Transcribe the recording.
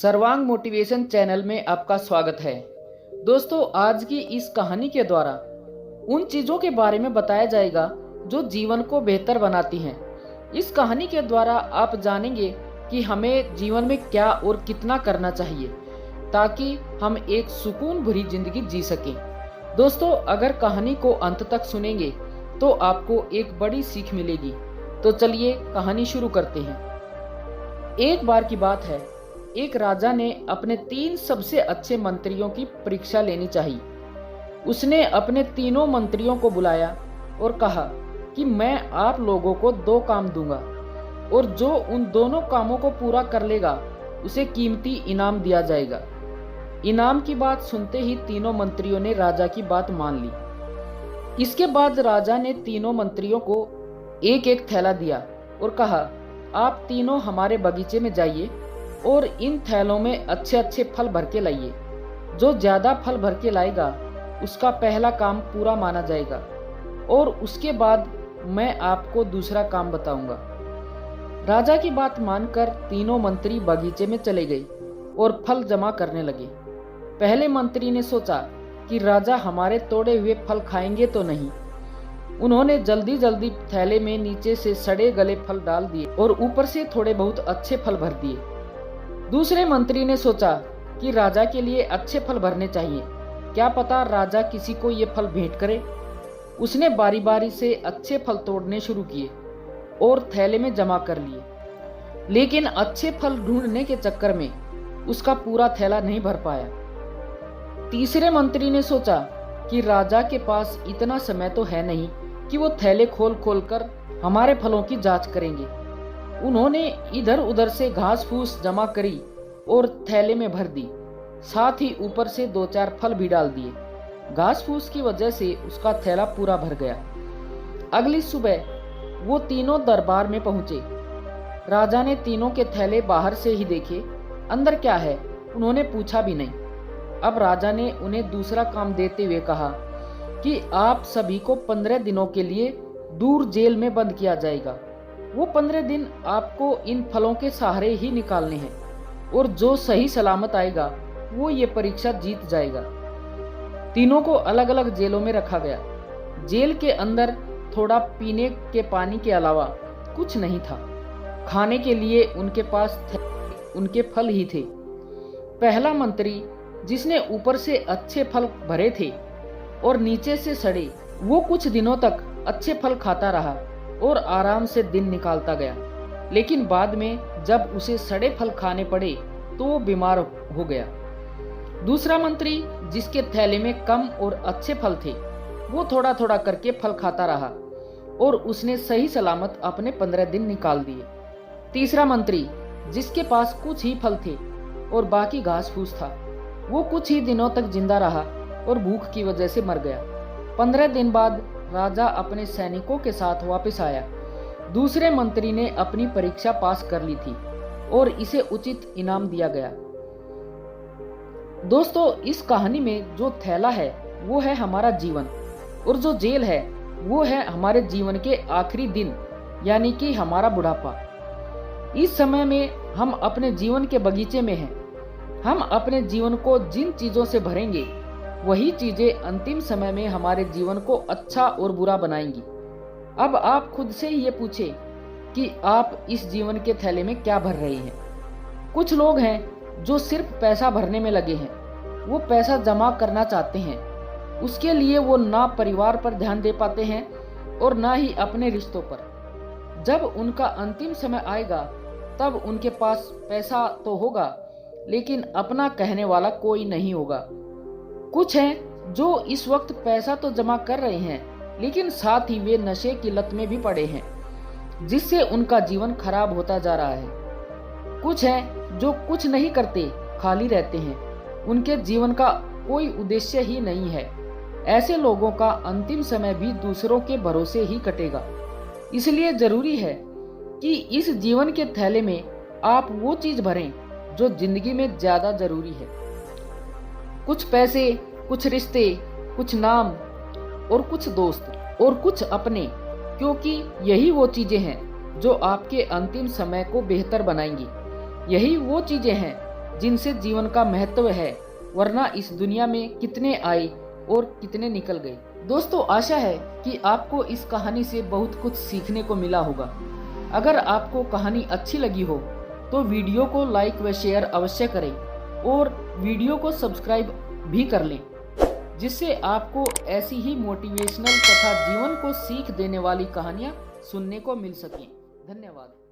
सर्वांग motivation channel में आपका स्वागत है। दोस्तों, आज की इस कहानी के द्वारा उन चीज़ों के बारे में बताया जाएगा जो जीवन को बेहतर बनाती हैं। इस कहानी के द्वारा आप जानेंगे कि हमें जीवन में क्या और कितना करना चाहिए ताकि हम एक सुकून भरी जिंदगी जी सकें। दोस्तों, अगर कहानी को अंत तक सुनेंगे तो आपको एक बड़ी सीख मिलेगी। तो चलिए कहानी शुरू करते हैं। एक बार की बात है, एक राजा ने अपने 3 सबसे अच्छे मंत्रियों की परीक्षा लेनी चाहिए। उसने अपने तीनों मंत्रियों को बुलाया और कहा कि मैं आप लोगों को 2 काम दूंगा और जो उन दोनों कामों को पूरा कर लेगा उसे कीमती इनाम दिया जाएगा। इनाम की बात सुनते ही तीनों मंत्रियों ने राजा की बात मान ली। इसके बाद राजा ने तीनों मंत्रियों को एक एक थैला दिया और कहा, आप तीनों हमारे बगीचे में जाइए और इन थैलों में अच्छे अच्छे फल भर के लाइए। जो ज्यादा फल भर के लाएगा उसका पहला काम पूरा माना जाएगा और उसके बाद मैं आपको दूसरा काम बताऊंगा। राजा की बात मानकर तीनों मंत्री बगीचे में चले गए और फल जमा करने लगे। पहले मंत्री ने सोचा कि राजा हमारे तोड़े हुए फल खाएंगे तो नहीं। उन्होंने जल्दी जल्दी थैले में नीचे से सड़े गले फल डाल दिए और ऊपर से थोड़े बहुत अच्छे फल भर दिए। दूसरे मंत्री ने सोचा कि राजा के लिए अच्छे फल भरने चाहिए, क्या पता राजा किसी को ये फल भेंट करे। उसने बारी बारी से अच्छे फल तोड़ने शुरू किए और थैले में जमा कर लिए, लेकिन अच्छे फल ढूंढने के चक्कर में उसका पूरा थैला नहीं भर पाया। तीसरे मंत्री ने सोचा कि राजा के पास इतना समय तो है नहीं कि वो थैले खोल खोल कर हमारे फलों की जांच करेंगे। उन्होंने इधर उधर से घास फूस जमा करी और थैले में भर दी, साथ ही ऊपर से 2-4 फल भी डाल दिए। घास फूस की वजह से उसका थैला पूरा भर गया। अगली सुबह वो तीनों दरबार में पहुंचे। राजा ने तीनों के थैले बाहर से ही देखे, अंदर क्या है उन्होंने पूछा भी नहीं। अब राजा ने उन्हें दूसरा काम देते हुए कहा कि आप सभी को 15 दिनों के लिए दूर जेल में बंद किया जाएगा। वो 15 दिन आपको इन फलों के सहारे ही निकालने हैं और जो सही सलामत आएगा वो ये परीक्षा जीत जाएगा। तीनों को अलग अलग जेलों में रखा गया। जेल के अंदर थोड़ा पीने के पानी के अलावा कुछ नहीं था। खाने के लिए उनके पास उनके फल ही थे। पहला मंत्री, जिसने ऊपर से अच्छे फल भरे थे और नीचे से सड़े, वो कुछ दिनों तक अच्छे फल खाता रहा और आराम से दिन निकालता गया। लेकिन बाद में जब उसे सड़े फल खाने पड़े तो वो बीमार हो गया। दूसरा मंत्री, जिसके थैले में कम और अच्छे फल थे, वो थोड़ा थोड़ा करके फल खाता रहा और उसने सही सलामत अपने 15 दिन निकाल दिए। तीसरा मंत्री, जिसके पास कुछ ही फल थे और बाकी घास फूस था, वो कुछ ही दिनों तक जिंदा रहा और भूख की वजह से मर गया। 15 दिन बाद राजा अपने सैनिकों के साथ वापस आया। दूसरे मंत्री ने अपनी परीक्षा पास कर ली थी और इसे उचित इनाम दिया गया। दोस्तों, इस कहानी में जो थैला है वो है हमारा जीवन और जो जेल है वो है हमारे जीवन के आखिरी दिन, यानी कि हमारा बुढ़ापा। इस समय में हम अपने जीवन के बगीचे में हैं। हम अपने जीवन को जिन चीजों से भरेंगे वही चीजें अंतिम समय में हमारे जीवन को अच्छा और बुरा बनाएंगी। अब आप खुद से ये पूछें कि आप इस जीवन के थैले में क्या भर रहे हैं। कुछ लोग हैं जो सिर्फ पैसा भरने में लगे हैं। वो पैसा जमा करना चाहते हैं, उसके लिए वो ना परिवार पर ध्यान दे पाते हैं और ना ही अपने रिश्तों पर। जब उनका अंतिम समय आएगा तब उनके पास पैसा तो होगा लेकिन अपना कहने वाला कोई नहीं होगा। कुछ हैं जो इस वक्त पैसा तो जमा कर रहे हैं लेकिन साथ ही वे नशे की लत में भी पड़े हैं, जिससे उनका जीवन खराब होता जा रहा है। कुछ हैं जो कुछ नहीं करते, खाली रहते हैं, उनके जीवन का कोई उद्देश्य ही नहीं है। ऐसे लोगों का अंतिम समय भी दूसरों के भरोसे ही कटेगा। इसलिए जरूरी है कि इस जीवन के थैले में आप वो चीज भरें जो जिंदगी में ज्यादा जरूरी है। कुछ पैसे, कुछ रिश्ते, कुछ नाम और कुछ दोस्त और कुछ अपने, क्योंकि यही वो चीजें हैं जो आपके अंतिम समय को बेहतर बनाएंगी। यही वो चीजें हैं जिनसे जीवन का महत्व है, वरना इस दुनिया में कितने आए और कितने निकल गए। दोस्तों, आशा है कि आपको इस कहानी से बहुत कुछ सीखने को मिला होगा। अगर आपको कहानी अच्छी लगी हो तो वीडियो को लाइक व शेयर अवश्य करें और वीडियो को सब्सक्राइब भी कर लें, जिससे आपको ऐसी ही मोटिवेशनल तथा जीवन को सीख देने वाली कहानियाँ सुनने को मिल सकें। धन्यवाद।